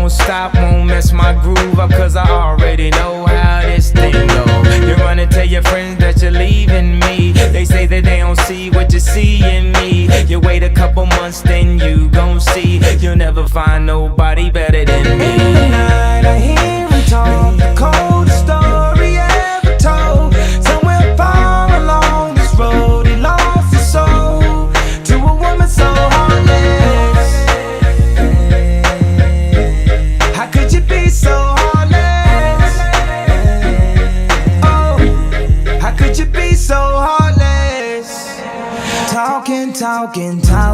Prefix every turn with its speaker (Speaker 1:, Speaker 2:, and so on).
Speaker 1: won't stop, won't mess my groove up, cause I already know how this thing go. You run and tell your friends that you're leaving me. They say that they don't see what you see in me. You wait a couple months, then you gon' see you'll never find nobody better than me.
Speaker 2: In the night I hear him talk, the coldest story ever told. Somewhere far along this road he lost his soul to a woman so heartless. How could you be so heartless? Oh, how could you be so heartless? Talking, talking, talking